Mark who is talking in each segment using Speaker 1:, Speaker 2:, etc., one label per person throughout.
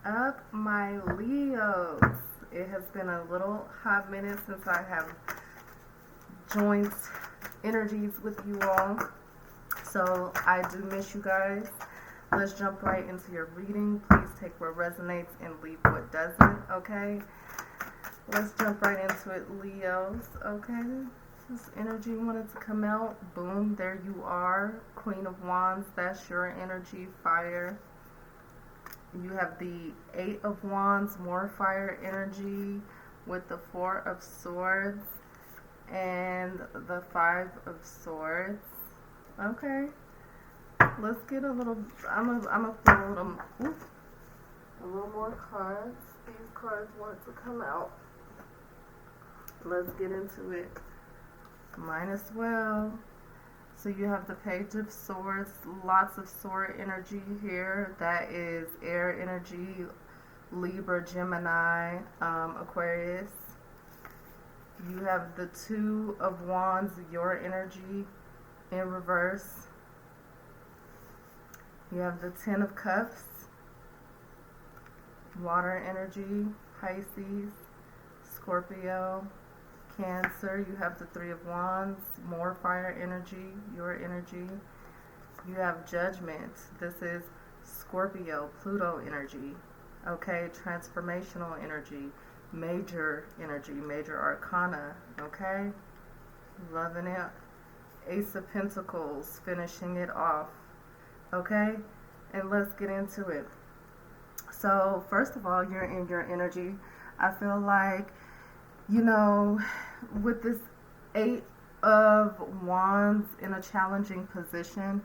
Speaker 1: Up, my Leos? It has been a little hot minute since I have joined energies with you all. So I do miss you guys. Let's jump right into your reading. Please take what resonates and leave what doesn't, okay? Let's jump right into it, Leos, okay? This energy wanted to come out. Boom, there you are. Queen of Wands, that's your energy, fire. You have the Eight of Wands, more fire energy, with the Four of Swords and the Five of Swords. Okay, let's get a little. I'm a pull a little more cards. These cards want to come out. Let's get into it. Mine as well. So you have the Page of Swords, lots of sword energy here. That is air energy, Libra, Gemini, Aquarius. You have the Two of Wands, your energy in reverse. You have the Ten of Cups, water energy, Pisces, Scorpio, Cancer. You have the Three of Wands, more fire energy, your energy. You have Judgment. This is Scorpio, Pluto energy. Okay, transformational energy, major energy, major arcana. Okay, loving it. Ace of Pentacles, finishing it off. Okay, and let's get into it. So, first of all, you're in your energy. I feel like, you know, with this Eight of Wands in a challenging position,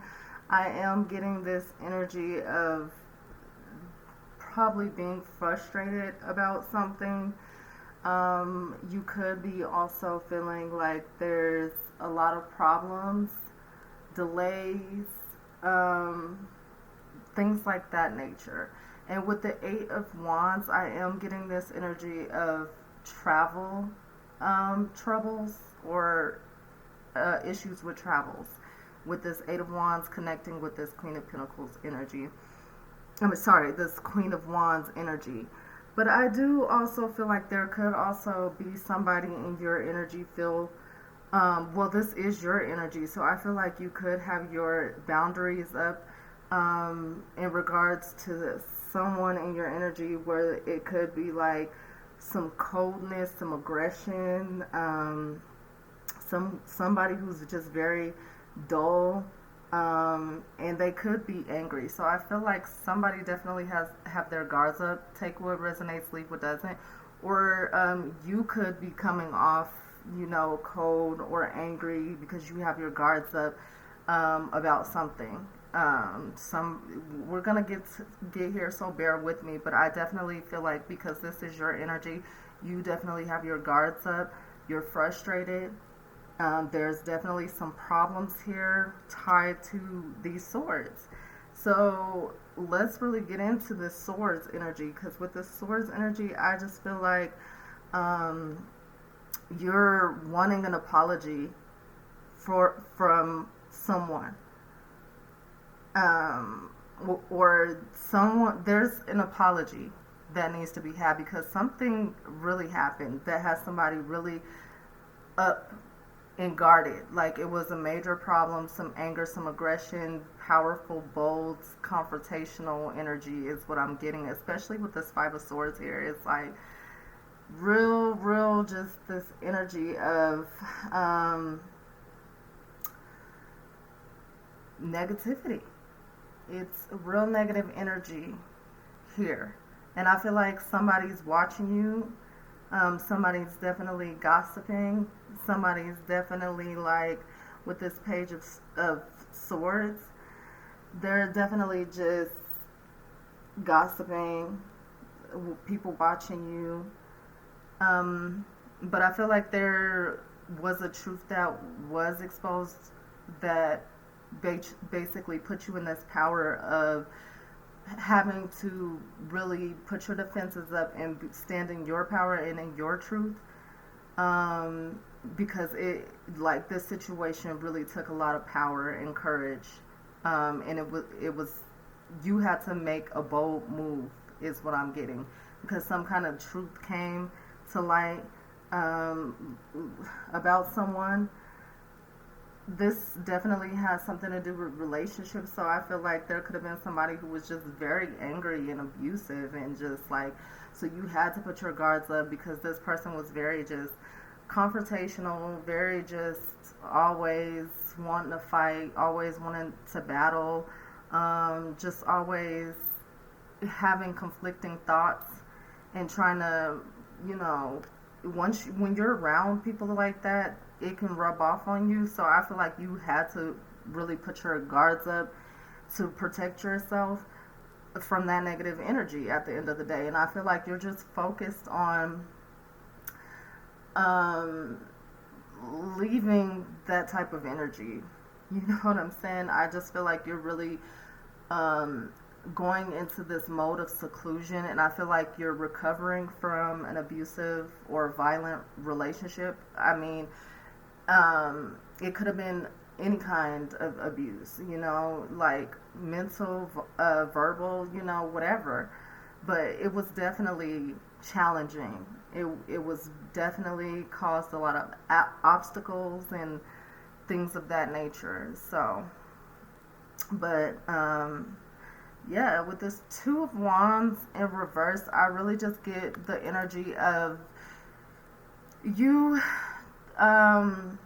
Speaker 1: I am getting this energy of probably being frustrated about something. You could be also feeling like there's a lot of problems, delays, um, things like that nature. And with the Eight of Wands, I am getting this energy of travel troubles or issues with travels. With this Eight of Wands connecting with this Queen of Pentacles energy. This Queen of Wands energy. But I do also feel like there could also be somebody in your energy feel, well, this is your energy, so I feel like you could have your boundaries up in regards to someone in your energy, where it could be like some coldness, some aggression, somebody who's just very dull, and they could be angry. So I feel like somebody definitely have their guards up. Take what resonates, leave what doesn't. Or you could be coming off, cold or angry because you have your guards up about something. We're gonna get here, so bear with me. But I definitely feel like, because this is your energy, you definitely have your guards up. You're frustrated. There's definitely some problems here tied to these swords. So let's really get into this swords energy, because with this swords energy, I just feel like you're wanting an apology from someone, um, or someone. There's an apology that needs to be had because something really happened that has somebody really up and guarded. Like, it was a major problem, some anger, some aggression, powerful, bold, confrontational energy is what I'm getting, especially with this Five of Swords here. It's like real, just this energy of negativity. It's real negative energy here. And I feel like somebody's watching you. Somebody's definitely gossiping. Somebody's definitely, like, with this Page of Swords, they're definitely just gossiping, people watching you. But I feel like there was a truth that was exposed that basically put you in this power of having to really put your defenses up and stand in your power and in your truth, because this situation really took a lot of power and courage, and it was you had to make a bold move is what I'm getting, because some kind of truth came to light um, about someone. This definitely has something to do with relationships. So I feel like there could have been somebody who was just very angry and abusive, and just like, so you had to put your guards up because this person was very just confrontational, very just always wanting to fight, always wanting to battle, just always having conflicting thoughts and trying to, you know, when you're around people like that, it can rub off on you. So I feel like you had to really put your guards up to protect yourself from that negative energy at the end of the day. And I feel like you're just focused on um, leaving that type of energy. You know what I'm saying? I just feel like you're really um, going into this mode of seclusion, and I feel like you're recovering from an abusive or violent relationship. I mean, it could have been any kind of abuse, you know, like mental, verbal, you know, whatever. But it was definitely challenging. It was definitely caused a lot of obstacles and things of that nature. So, but yeah, with this Two of Wands in reverse, I really just get the energy of you um,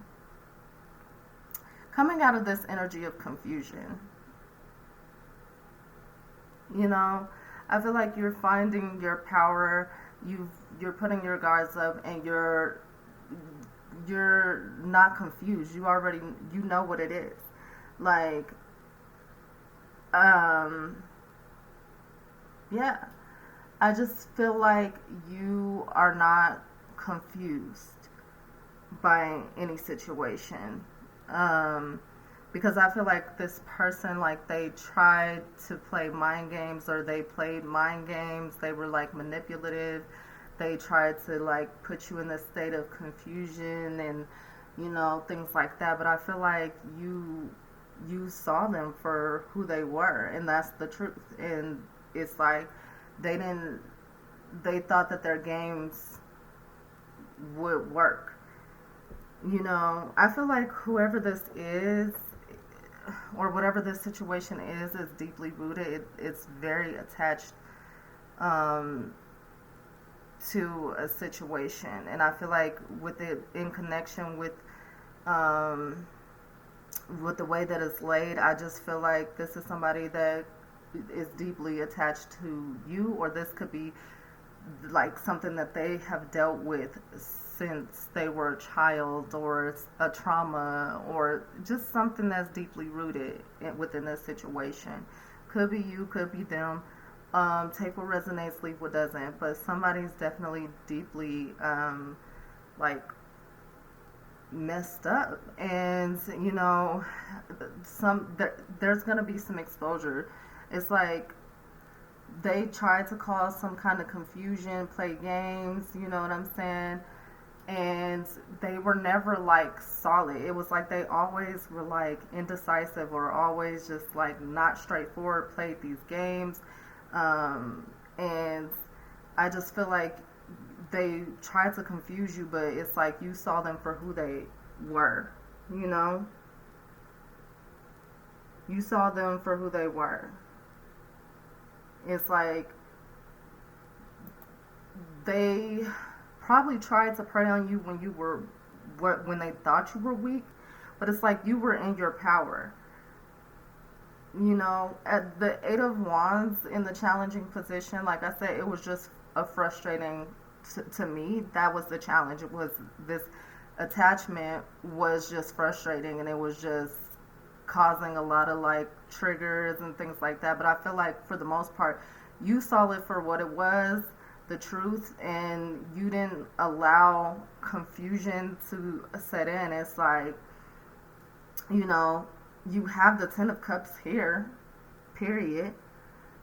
Speaker 1: coming out of this energy of confusion. You know, I feel like you're finding your power. You're putting your guards up, and you're not confused. You know what it is. Like, yeah. I just feel like you are not confused by any situation. Um, because I feel like this person, like, they tried to play mind games, or they played mind games. They were like manipulative. They tried to like put you in a state of confusion and, you know, things like that. But I feel like you saw them for who they were, and that's the truth. And it's like they thought that their games would work. You know, I feel like whoever this is, or whatever this situation is deeply rooted. It's very attached um, to a situation, and I feel like with it in connection um, with the way that it's laid, I just feel like this is somebody that is deeply attached to you, or this could be like something that they have dealt with since they were a child, or a trauma, or just something that's deeply rooted within this situation. Could be you, could be them. Take what resonates, leave what doesn't. But somebody's definitely deeply like messed up, and you know, there's gonna be some exposure. It's like they tried to cause some kind of confusion, play games, you know what I'm saying? And they were never like solid. It was like they always were like indecisive, or always just like not straightforward, played these games. And I just feel like they tried to confuse you, but it's like you saw them for who they were, you know? You saw them for who they were. It's like they probably tried to prey on you when they thought you were weak, but it's like you were in your power. You know, at the Eight of Wands in the challenging position, like I said, it was just a frustrating to me. That was the challenge. It was this attachment was just frustrating, and it was just causing a lot of like triggers and things like that. But I feel like for the most part, you saw it for what it was, the truth, and you didn't allow confusion to set in. It's like, you know, you have the Ten of Cups here, period.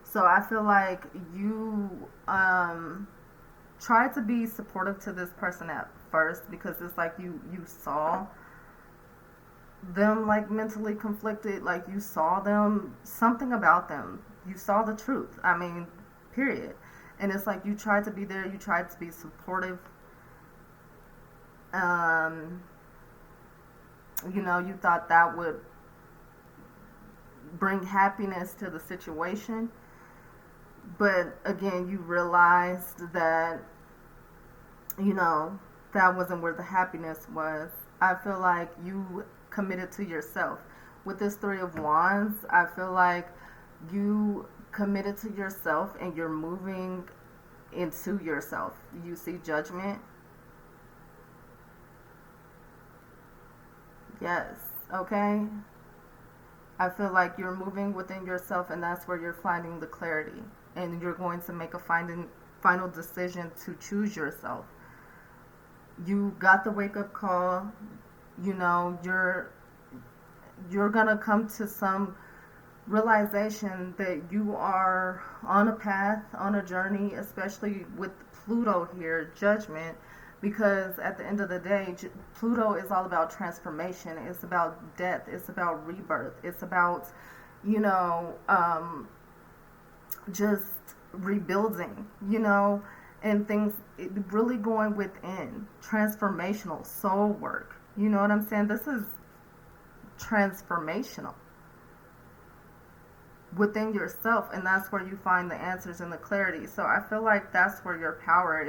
Speaker 1: So I feel like you try to be supportive to this person at first, because it's like you saw them like mentally conflicted, like you saw them, something about them, you saw the truth. I mean, period. And it's like you tried to be there, you tried to be supportive. Um, you thought that would bring happiness to the situation. But again, you realized that, you know, that wasn't where the happiness was. I feel like you committed to yourself. With this Three of Wands, I feel like you committed to yourself and you're moving into yourself. You see Judgment. Yes. Okay. I feel like you're moving within yourself, and that's where you're finding the clarity. And you're going to make a final decision to choose yourself. You got the wake up call. You know, you're gonna come to some realization that you are on a path, on a journey, especially with Pluto here, Judgment, because at the end of the day, Pluto is all about transformation. It's about death. It's about rebirth. It's about, you know, just rebuilding, and things really going within, transformational soul work. You know what I'm saying? This is transformational within yourself, and that's where you find the answers and the clarity. So I feel like that's where your power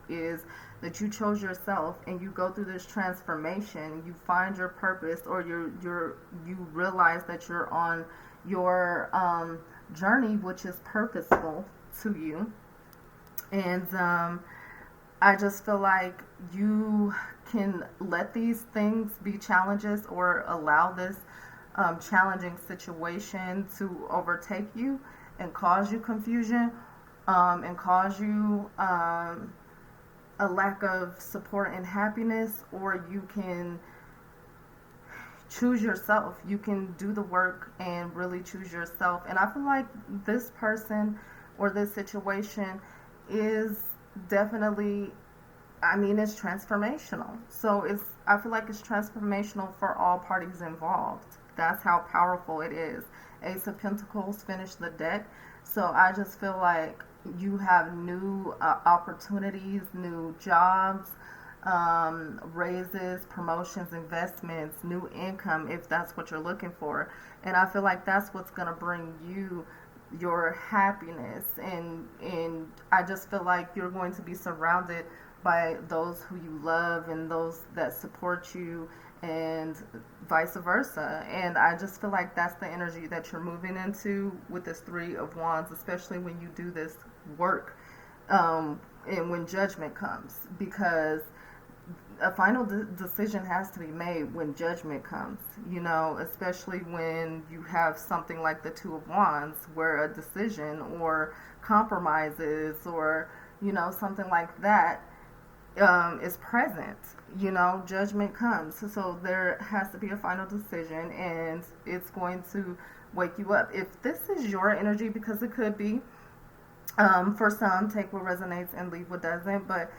Speaker 1: is that you chose yourself, and you go through this transformation, you find your purpose, or you realize that you're on your journey, which is purposeful to you. And I just feel like you can let these things be challenges, or allow this challenging situation to overtake you and cause you confusion, and cause you a lack of support and happiness. Or you can choose yourself. You can do the work and really choose yourself. And I feel like this person or this situation is definitely, I mean, it's transformational. So I feel like it's transformational for all parties involved. That's how powerful it is. Ace of Pentacles finished the deck. So I just feel like you have new opportunities, new jobs, raises, promotions, investments, new income, if that's what you're looking for. And I feel like that's what's going to bring you your happiness. And I just feel like you're going to be surrounded by those who you love and those that support you, and vice versa. And I just feel like that's the energy that you're moving into with this Three of Wands, especially when you do this work, and when Judgment comes, because a final decision has to be made when Judgment comes, especially when you have something like the Two of Wands, where a decision or compromises, or something like that is present. Judgment comes, so there has to be a final decision, and it's going to wake you up. If this is your energy, because it could be, for some, take what resonates and leave what doesn't, but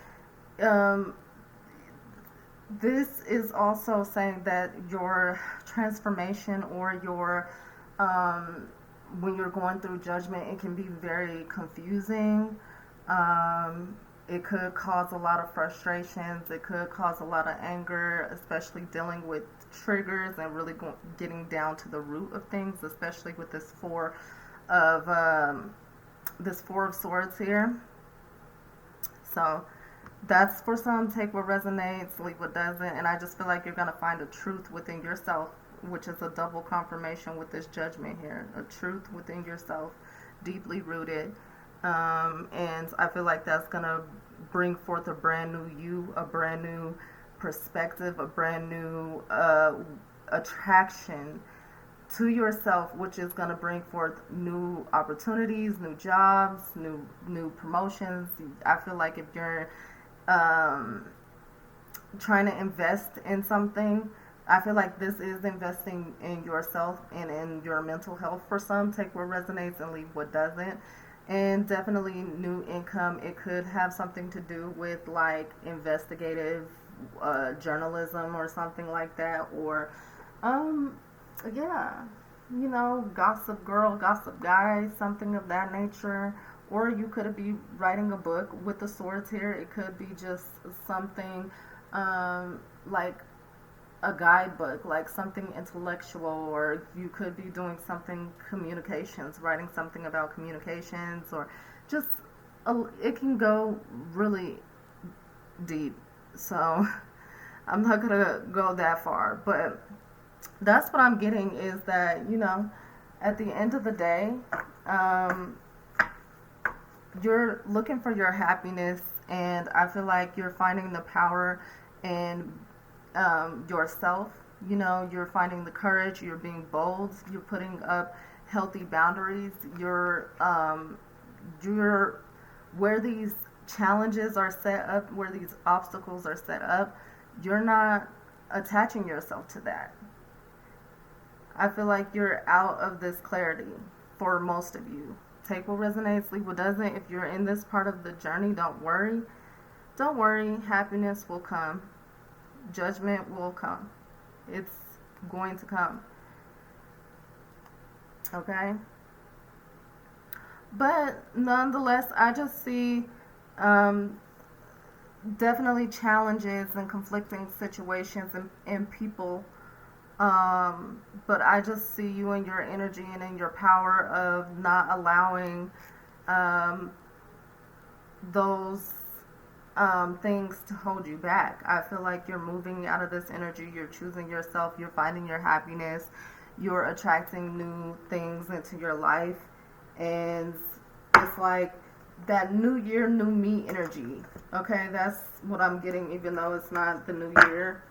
Speaker 1: this is also saying that your transformation, or your when you're going through Judgment, it can be very confusing. It could cause a lot of frustrations. It could cause a lot of anger, especially dealing with triggers and really getting down to the root of things, especially with this Four of Swords here. So that's for some. Take what resonates, leave what doesn't. And I just feel like you're going to find a truth within yourself, which is a double confirmation with this Judgment here. A truth within yourself, deeply rooted. And I feel like that's going to bring forth a brand new you, a brand new perspective, a brand new attraction to yourself, which is going to bring forth new opportunities, new jobs, new promotions. I feel like if you're trying to invest in something, I feel like this is investing in yourself and in your mental health. For some, take what resonates and leave what doesn't. And definitely new income. It could have something to do with like investigative journalism or something like that, or yeah, gossip girl, gossip guy, something of that nature. or you could be writing a book with the swords here. It could be just something like a guidebook, like something intellectual, or you could be doing something communications, writing something about communications, or just it can go really deep. So I'm not gonna go that far, but that's what I'm getting is that, at the end of the day, um, you're looking for your happiness, and I feel like you're finding the power in yourself. You're finding the courage, you're being bold, you're putting up healthy boundaries, you're where these challenges are set up, where these obstacles are set up, you're not attaching yourself to that. I feel like you're out of this clarity for most of you. Take what resonates, leave what doesn't. If you're in this part of the journey, don't worry. Don't worry, happiness will come. Judgment will come. It's going to come. Okay? But nonetheless, I just see definitely challenges and conflicting situations and people. But I just see you in your energy and in your power of not allowing those things to hold you back. I feel like you're moving out of this energy. You're choosing yourself. You're finding your happiness. You're attracting new things into your life. And it's like that new year, new me energy. Okay, that's what I'm getting, even though it's not the new year.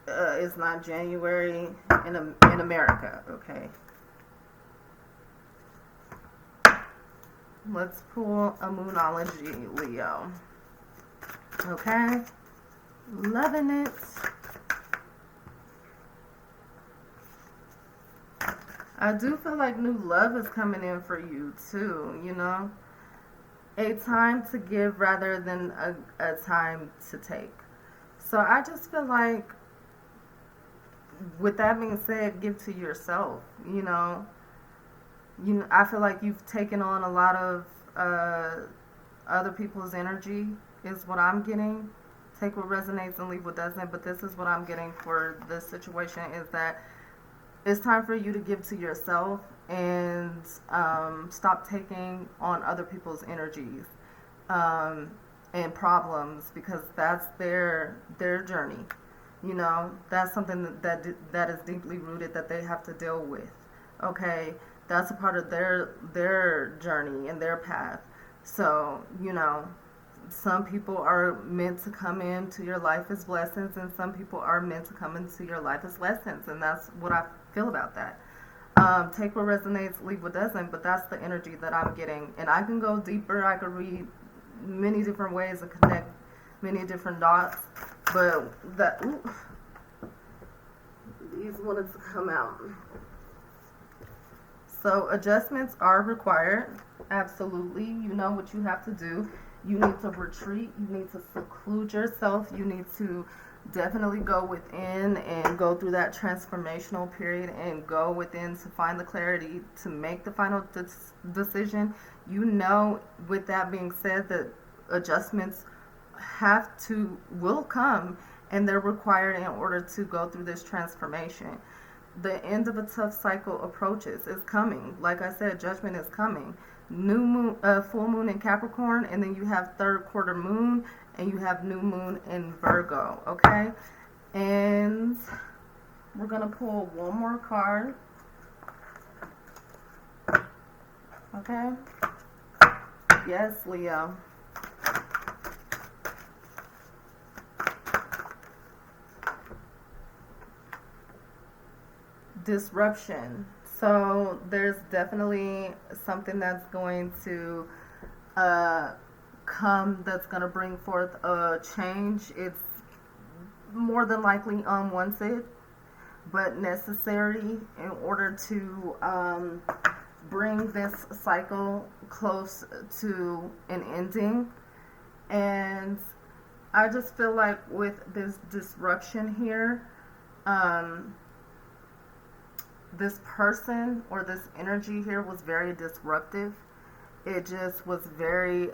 Speaker 1: It's not January in America. Okay. Let's pull a Moonology, Leo. Okay. Loving it. I do feel like new love is coming in for you too, A time to give rather than a time to take. So I just feel like, with that being said, give to yourself, I feel like you've taken on a lot of other people's energy is what I'm getting. Take what resonates and leave what doesn't, but this is what I'm getting for this situation is that it's time for you to give to yourself and stop taking on other people's energies and problems, because that's their journey. That's something that is deeply rooted that they have to deal with. Okay, that's a part of their journey and their path. So, some people are meant to come into your life as blessings, and some people are meant to come into your life as lessons, and that's what I feel about that. Take what resonates, leave what doesn't, but that's the energy that I'm getting. And I can go deeper. I could read many different ways and connect many different dots, but these wanted to come out. So adjustments are required. Absolutely. You know what you have to do. You need to retreat. You need to seclude yourself. You need to definitely go within and go through that transformational period and go within to find the clarity to make the final decision. With that being said, that adjustments will come, and they're required in order to go through this transformation. The end of a tough cycle approaches. It's coming. Like I said, judgment is coming. New moon, full moon in Capricorn, and then you have third quarter moon, and you have new moon in Virgo. Okay, and we're gonna pull one more card. Okay. Yes, Leo. Disruption. So there's definitely something that's going to come that's going to bring forth a change. It's more than likely unwanted, but necessary in order to bring this cycle close to an ending. And I just feel like with this disruption here, this person or this energy here was very disruptive, it just was very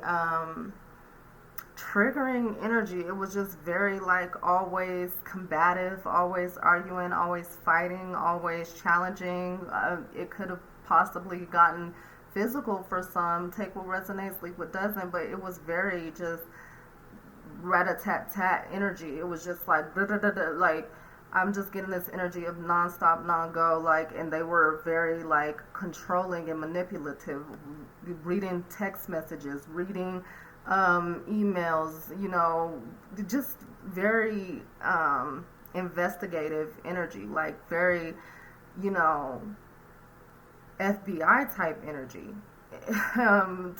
Speaker 1: triggering energy. It was just very like always combative, always arguing, always fighting, always challenging. It could have possibly gotten physical for some. Take what resonates, leave what doesn't. But it was very just rat-a-tat-tat energy. It was just like like I'm just getting this energy of non-stop, non-go, like, and they were very like controlling and manipulative, reading text messages, reading emails, you know, just very investigative energy, like very, you know, FBI type energy.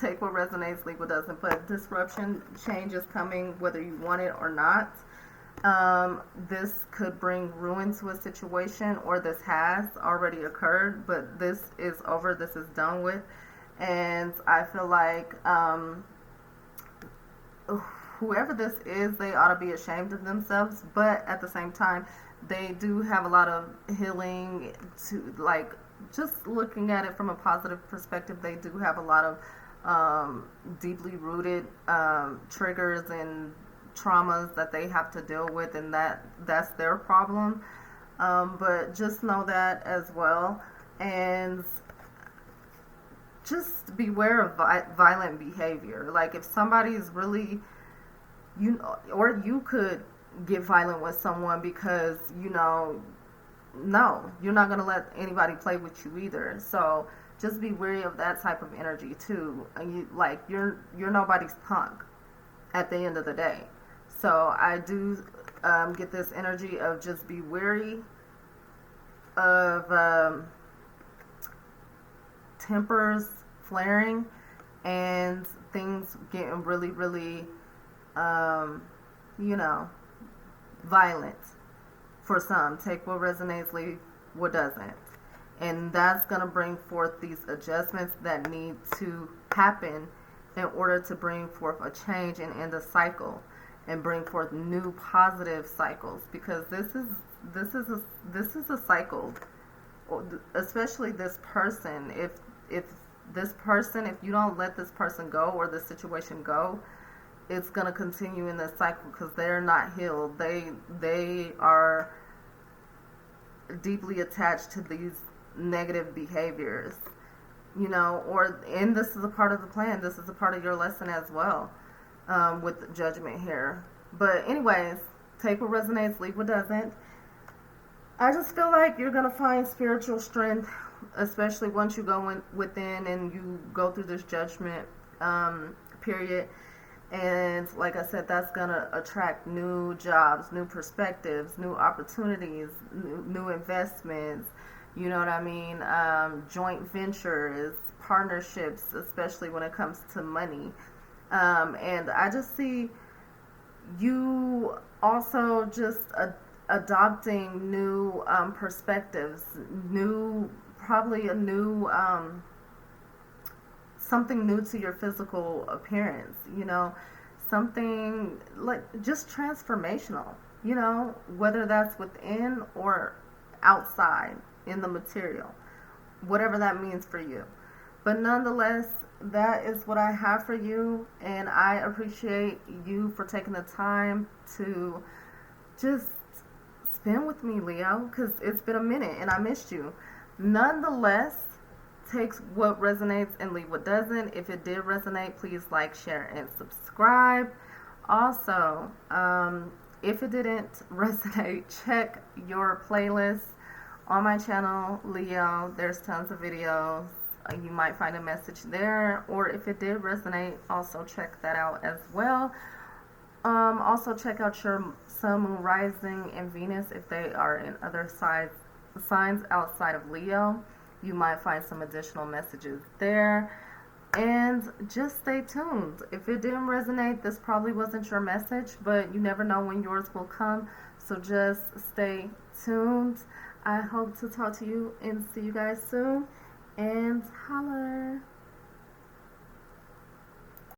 Speaker 1: Take what resonates, leave what doesn't. But disruption, change is coming, whether you want it or not. This could bring ruin to a situation, or this has already occurred, but this is over, this is done with. And I feel like whoever this is, they ought to be ashamed of themselves, but at the same time, they do have a lot of healing to, like, just looking at it from a positive perspective, they do have a lot of deeply rooted triggers and traumas that they have to deal with, and that's their problem. But just know that as well, and just beware of violent behavior. Like if somebody's really, or you could get violent with someone because, you know, no, you're not going to let anybody play with you either. So just be wary of that type of energy too. And you're nobody's punk at the end of the day. So I do get this energy of just be wary of tempers flaring and things getting really, really, you know, violent. For some, take what resonates, leave what doesn't. And that's going to bring forth these adjustments that need to happen in order to bring forth a change and end a cycle and bring forth new positive cycles, because this is a cycle. Especially this person, if you don't let this person go or the situation go, it's going to continue in this cycle because they're not healed. They are deeply attached to these negative behaviors, you know, and this is a part of the plan. This is a part of your lesson as well, with judgment here. But anyways, take what resonates, leave what doesn't. I just feel like you're going to find spiritual strength, especially once you go within and you go through this judgment period. And like I said, that's going to attract new jobs, new perspectives, new opportunities, new investments, you know what I mean? Joint ventures, partnerships, especially when it comes to money. And I just see you also just adopting new perspectives, probably a new something new to your physical appearance, you know, something like just transformational, you know, whether that's within or outside in the material, whatever that means for you. But nonetheless, that is what I have for you, and I appreciate you for taking the time to just spend with me, Leo, because it's been a minute and I missed you. Nonetheless, take what resonates and leave what doesn't. If it did resonate, please like, share, and subscribe. Also, if it didn't resonate, check your playlist on my channel, Leo. There's tons of videos. You might find a message there. Or if it did resonate, also check that out as well. Also check out your Sun, Moon, Rising, and Venus if they are in other signs outside of Leo. You might find some additional messages there. And just stay tuned. If it didn't resonate, this probably wasn't your message, but you never know when yours will come. So just stay tuned. I hope to talk to you and see you guys soon. And holler.